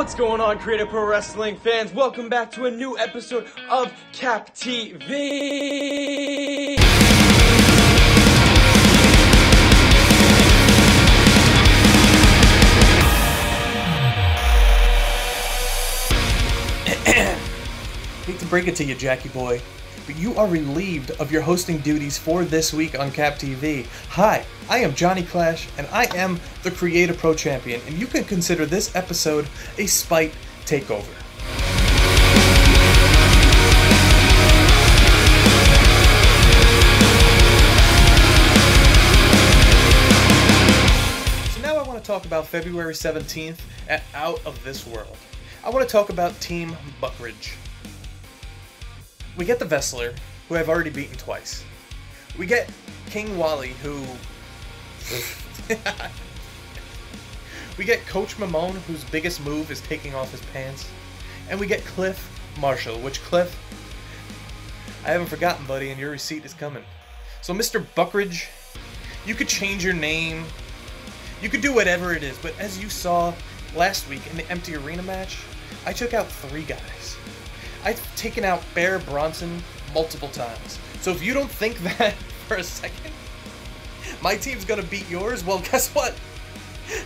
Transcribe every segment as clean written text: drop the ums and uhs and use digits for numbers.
What's going on, Creative Pro Wrestling fans? Welcome back to a new episode of Cap TV. Hate to break it to you, Jackie boy, but you are relieved of your hosting duties for this week on Cap TV. Hi, I am Johnny Clash, and I am the Creative Pro Champion, and you can consider this episode a spite takeover. So now I want to talk about February 17th at Out of This World. I want to talk about Team Buckridge. We get the Vessler, who I've already beaten twice. We get King Wally, who... We get Coach Mamone, whose biggest move is taking off his pants. And we get Cliff Marshall, which Cliff, I haven't forgotten, buddy, and your receipt is coming. So Mr. Buckridge, you could change your name. You could do whatever it is, but as you saw last week in the empty arena match, I took out 3 guys. I've taken out Bear Bronson multiple times. So if you don't think that for a second, my team's gonna beat yours, well, guess what?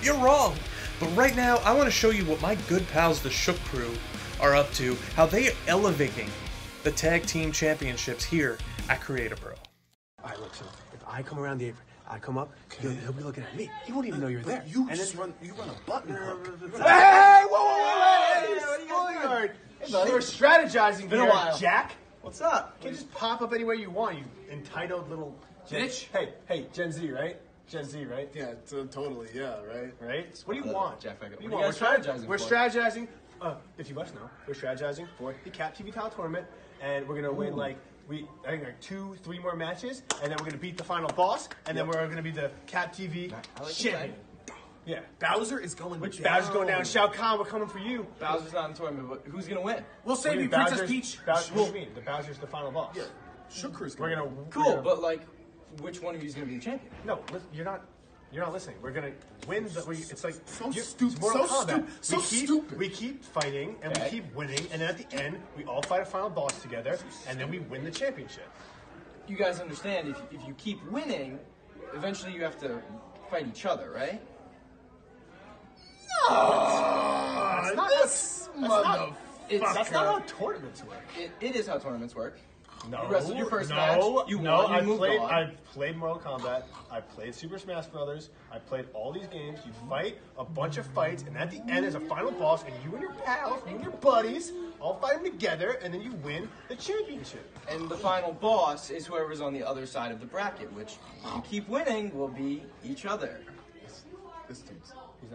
You're wrong. But right now, I want to show you what my good pals, the Shook Crew, are up to, how they are elevating the Tag Team Championships here at Creative Pro. Alright, look, so if I come around the apron, I come up, he'll be looking at me. He won't even know you're there. You run a button hook. Hey, whoa! We're strategizing Been a while. Jack. What's up? You can't just pop up anywhere you want, you entitled little bitch. Hey, Gen Z, right? Gen Z, right? Yeah, totally, yeah, right? Right? So what do you want? Jack, what do you are want? you guys strategizing We're for? strategizing, if you must know, we're strategizing for the Cap TV Title Tournament, and we're gonna win I think 2-3 more matches, and then we're gonna beat the final boss, and then we're gonna be the Cap TV champion. Yeah. Bowser is going down. Bowser's going down. Shao Kahn, we're coming for you. Bowser's not in the tournament, but who's gonna win? We'll save you, Bowser's- Princess Peach. What do you mean? The Bowser's the final boss. Yeah. Shook Crew's We're gonna Cool, but which one of you is gonna be the champion? no. You're not listening. We're gonna win. It's like So it's stupid, Mortal so Kombat. stupid. We keep fighting and we keep winning, and then at the end we all fight a final boss together, and then we win the championship. You guys understand, if you keep winning, eventually you have to fight each other, right? That's not how tournaments work. It is how tournaments work. No, You wrestled your first match, you won, you moved on. I played Mortal Kombat, I played Super Smash Brothers, I played all these games. You fight a bunch of fights, and at the end there's a final boss, and you and your pals, you and your buddies, all fight them together, and then you win the championship. And the final boss is whoever's on the other side of the bracket, which, if you keep winning, will be each other. This dude's... He's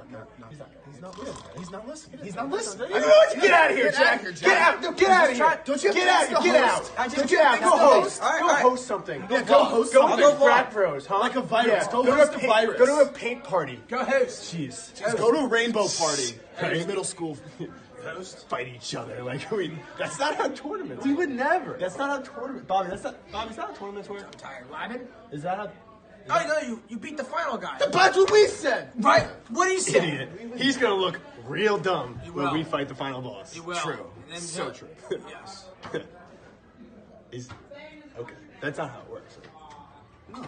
not listening. He's not listening. Get out of here, Jack. Get out of here. Don't you Get out. Get out. Get out. Go host. Go host something. Yeah, go host Go something. with the frat bros, huh? Like a virus. Yeah. Go host a virus. Go to a paint party. Go host. Jeez. Just go to a rainbow party. Right. Middle school. Fight each other that's not how tournaments. We would never. That's not how tournaments. Bobby, is that how tournaments work? I'm tired. Lyman? Is that how? Oh, no, you beat the final guy. That's what we said. Right? What he said? Idiot. He's gonna look real dumb He when will. we fight the final boss. He will. True. And then So he'll- true. Yes. He's okay. That's not how it works. No.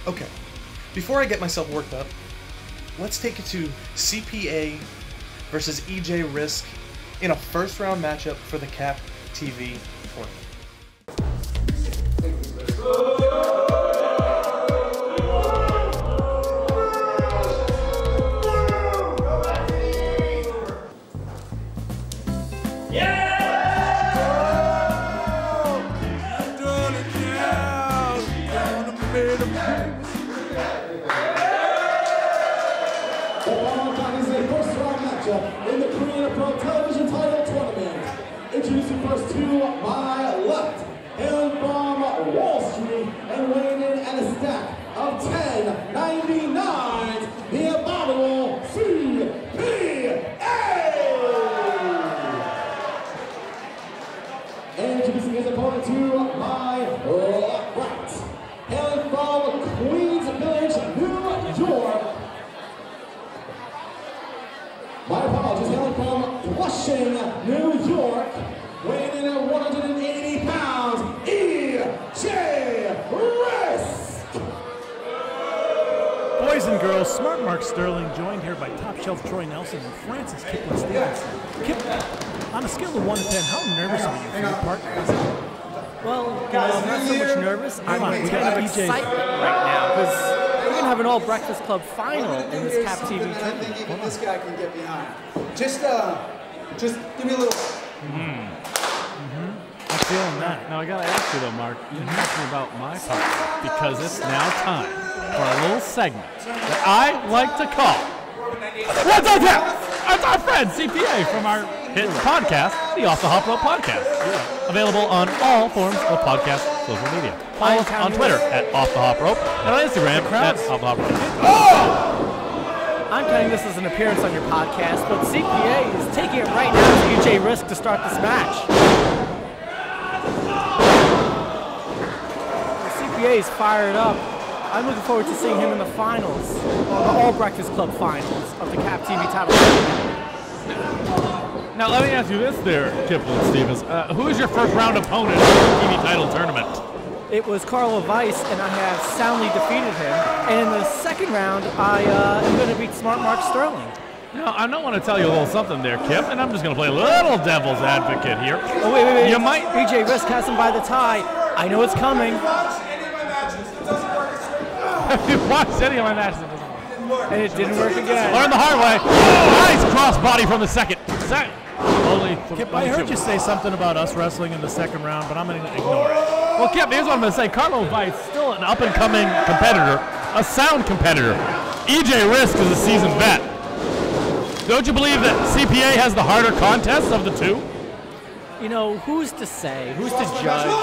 Okay, before I get myself worked up, let's take it to CPA versus EJ Risk in a first-round matchup for the Cap TV tournament. In the Creative Pro Television Title Tournament. Introducing first to my left, hailing from Wall Street and weighing in at a stack of 1099, the abominable CPA! Introducing his opponent to my right, hailing from Queen from Flushing, New York, weighing in at 180 pounds, E.J. Risk. Boys and girls, Smart Mark Sterling joined here by top shelf Troy Nelson and Francis Kipling Stevenson. Kip, on a scale of 1 to 10, how nervous are you for your partner? Well, I'm not so much nervous. I'm kind of excited right now because we're going to have an all Breakfast Club final in this Cap TV tournament. This guy can get behind. Just give me a little. I'm feeling that. Now I gotta ask you though, Mark, you didn't ask me about my partner because it's now time for a little segment that I like to call What's Up Cap? That's our friend CPA from our hit podcast, the Off the Hop Rope Podcast. Available on all forms of podcast social media. Follow us on Twitter at Off the Hop Rope and on Instagram at Off the Hop Rope. I'm counting this as an appearance on your podcast, but CPA is taking it right now to EJ Risk to start this match. CPA is fired up. I'm looking forward to seeing him in the finals, the All Breakfast Club finals of the Cap TV title tournament. Now let me ask you this there, Kipling Stevens. Who is your first round opponent in the TV title tournament? It was Carlo Weiss, and I have soundly defeated him. And in the second round, I am going to beat Smart Mark Sterling. Now, I don't want to tell you a little something there, Kip, and I'm just going to play a little devil's advocate here. Oh, wait. You might... EJ Risk has him by the tie. I know it's coming. If you watched any of my matches, it doesn't work. And it didn't work again. Learn the hard way. Nice crossbody from the second. Kip, I heard you say something about us wrestling in the second round, but I'm going to ignore it. Well, Kip, here's what I'm going to say. Carlo Weiss, still an up-and-coming competitor, a sound competitor. EJ Risk is a seasoned vet. Don't you believe that CPA has the harder contest of the two? You know, who's to say? Who's to judge?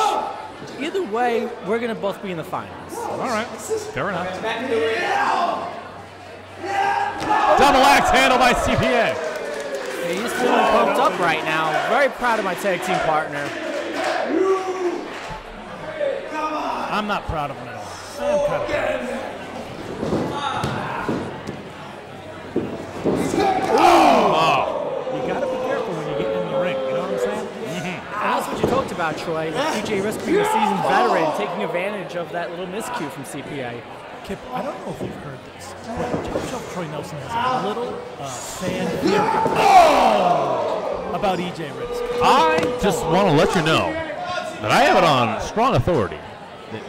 Either way, we're going to both be in the finals. All right. Fair enough. Double axe handle by CPA. He's feeling pumped up right now. Very proud of my tag team partner. I'm not proud of him at all. I'm kind of proud. You got to be careful when you get in the ring. You know what I'm saying? And that's what you talked about, Troy. EJ Risk being a seasoned veteran, taking advantage of that little miscue from CPA. Kip, I don't know if you've heard this, but Top Shelf Troy Nelson has a little fan theory about EJ Risk. I just want to let you know that I have it on strong authority that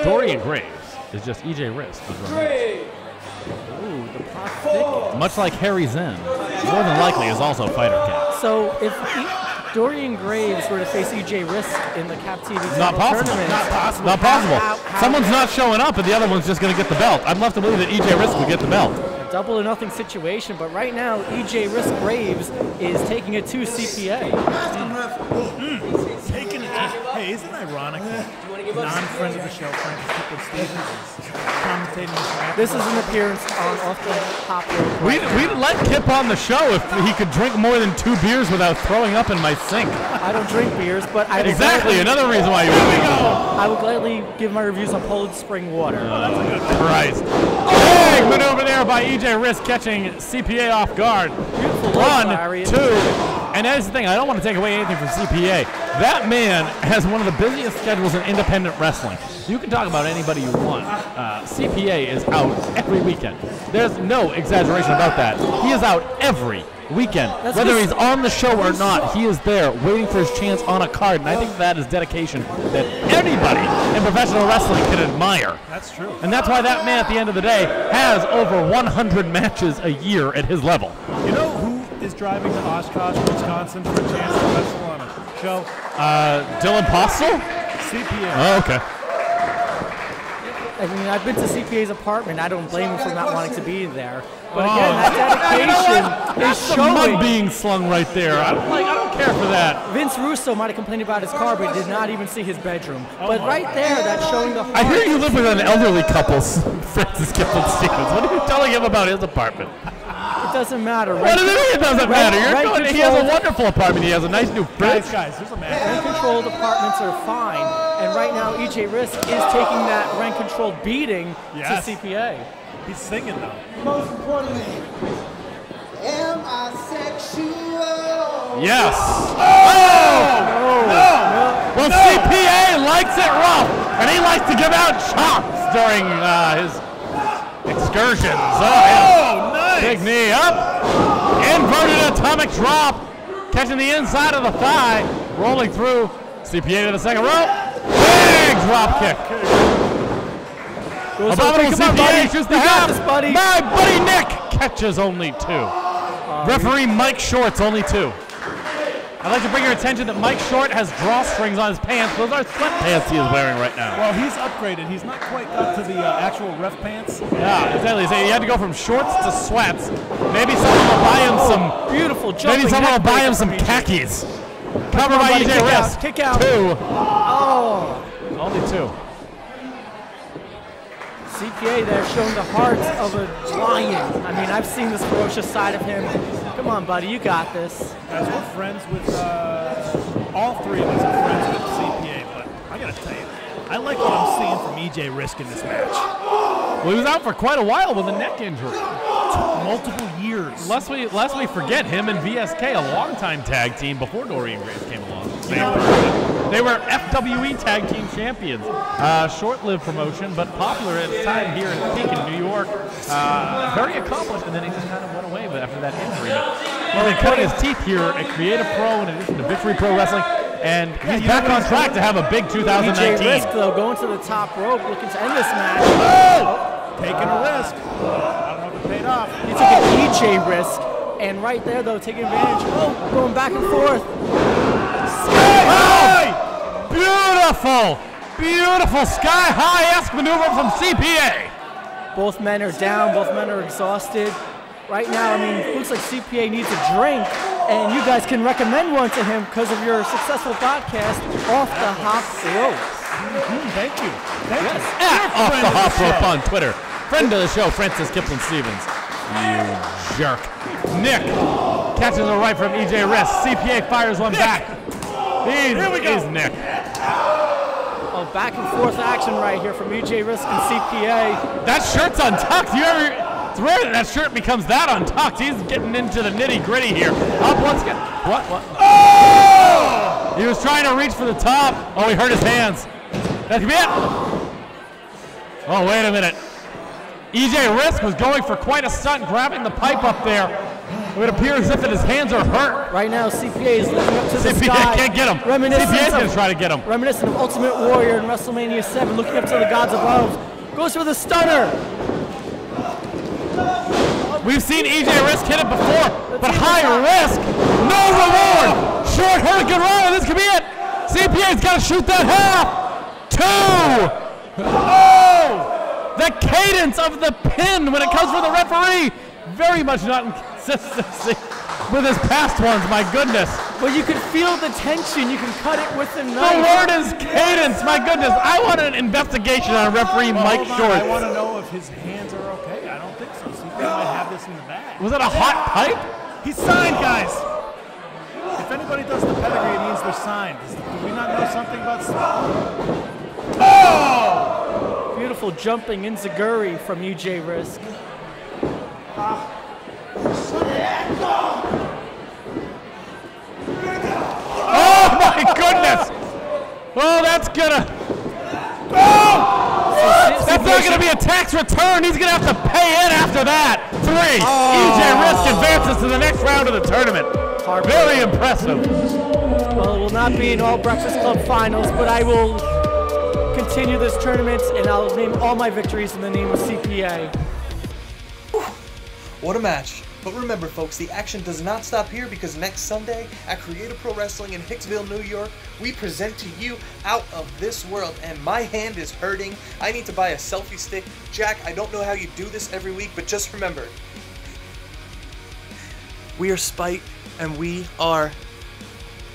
Dorian Graves is just EJ Risk. Ooh, the plot thickens. Much like Harry Zen, more than likely is also Fighter Cat. So if Dorian Graves were to face EJ Risk in the Cap TV Not possible. tournament, Not possible. Someone's not showing up, and the other one's just going to get the belt. I'm left to believe that EJ Risk would get the belt. a double or nothing situation, but right now EJ Risk Graves is taking it to CPA. Taking it. Hey, isn't it ironic that non-friend of the show, Francis Kipling Stevens, is commentating this match? This is an appearance on Off the Hop Rope. We'd let Kip on the show if he could drink more than 2 beers without throwing up in my sink. I don't drink beers, but I would Exactly, gladly, another reason why you would go. I would gladly give my reviews on Poland Spring Water. Christ. Big maneuver there by EJ Risk, catching CPA off guard. Beautiful 1, lariat. 2, and that's the thing, I don't want to take away anything from CPA. That man has one of the busiest schedules in independent wrestling. You can talk about anybody you want. CPA is out every weekend. There's no exaggeration about that. He is out every weekend. Whether he's on the show or not, he is there waiting for his chance on a card, and I think that is dedication that anybody in professional wrestling can admire. That's true. And that's why that man at the end of the day has over 100 matches a year at his level. You know who is driving to Oshkosh, Wisconsin for a chance to wrestle on a show? Dylan Postel? CPA. Oh, okay. I mean, I've been to CPA's apartment. I don't blame him for not wanting to be there. But again, that dedication is That's the mud showing. being slung right there. I don't care for that. Vince Russo might have complained about his car, but did not even see his bedroom. But right there, that's showing the heart. I hear you live with an elderly couple, Francis Kipling Stevens. What are you telling him about his apartment? It doesn't matter. What do you mean it doesn't matter? He has a wonderful apartment. He has a nice new fridge. Guys, there's a match. Rent-controlled apartments are fine. And right now, EJ Risk is taking that rent-controlled beating Yes. to CPA. He's singing, though. Most importantly, Am I sexual? Yes. Oh! No! Well, CPA likes it rough, and he likes to give out chops during his excursions. Oh, nice! Big knee up. Inverted atomic drop. Catching the inside of the thigh. Rolling through. CPA to the second rope. Big drop kick. Abominable CPA shoots the half. My buddy Nick catches only 2. Referee Mike Short's only 2. I'd like to bring your attention that Mike Short has drawstrings on his pants. Those are sweatpants he is wearing right now. Well, he's upgraded. He's not quite got to the actual ref pants. Yeah, exactly. So he had to go from shorts to sweats. Maybe someone will buy him some beautiful jumping. Maybe someone will buy him some khakis. Covered by EJ Wrist. Kick out. 2. Oh. Only 2. CPA there showing the heart of a lion. I mean, I've seen this ferocious side of him. Come on, buddy, you got this. Guys, we're friends with, all 3 of us are friends with CPA, but I gotta tell you, I like what I'm seeing from EJ Risk in this match. Well, he was out for quite a while with a neck injury. Multiple years. Lest we forget him and VSK, a longtime tag team before Dorian Grace came along. They were FWE Tag Team Champions. Short-lived promotion, but popular at the time here in Peak in New York. Very accomplished, and then he just kind of went away after that injury. Well, he's cutting his teeth here at Creative Pro in addition to Victory Pro Wrestling, and he's back on track to have a big 2019. EJ Risk, though, going to the top rope, looking to end this match. Oh! Taking a risk. I don't know if it paid off. He took an EJ Risk, and right there, though, taking advantage. Oh, going back and forth. Oh! Beautiful! Beautiful sky-high-esque maneuver from CPA. Both men are down. Both men are exhausted. Right now, I mean, it looks like CPA needs a drink, and you guys can recommend one to him because of your successful podcast, Off the Hop Rope. Thank you. Thank you. At Off the Hop Rope on Twitter. Friend of the show, Francis Kipling Stevens. You jerk. Nick catches a right from EJ Risk. CPA fires one back. He's Nick. Oh, back and forth action right here from EJ Risk and CPA. That shirt's untucked. It's rare that shirt becomes that untucked. He's getting into the nitty gritty here. Up once again. What? Oh! He was trying to reach for the top. Oh, he hurt his hands. That could be it. Oh, wait a minute. EJ Risk was going for quite a stunt, grabbing the pipe up there. It appears as if his hands are hurt. Right now, CPA is looking up to the sky. CPA can't get him. CPA's going to try to get him. Reminiscent of Ultimate Warrior in WrestleMania 7, looking up to the gods above. Goes for the stunner. We've seen EJ Risk hit it before, but high risk, no reward. Short hurricane run, this could be it. CPA's got to shoot that half. 2. Oh! The cadence of the pin when it comes from the referee. Very much not in consistency with his past ones, my goodness. But you can feel the tension. You can cut it with the knife. The word is cadence, my goodness. I want an investigation on referee Mike Short. I want to know if his hands are okay. I don't think so. CPA might have this in the bag. Was it a hot pipe? He's signed, guys. If anybody does the pedigree, it means they're signed. Do we not know something about Oh! Beautiful jumping enziguri from EJ Risk. Oh my goodness! Oh, that's gonna. Oh! That's not gonna be a tax return. He's gonna have to pay in after that. 3. EJ Risk advances to the next round of the tournament. Very impressive. Well, it will not be in all Breakfast Club finals, but I will continue this tournament and I'll name all my victories in the name of CPA. What a match. But remember, folks, the action does not stop here because next Sunday at Creative Pro Wrestling in Hicksville, New York, we present to you Out of This World, and my hand is hurting. I need to buy a selfie stick. Jack, I don't know how you do this every week, but just remember, we are Spite, and we are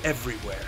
everywhere.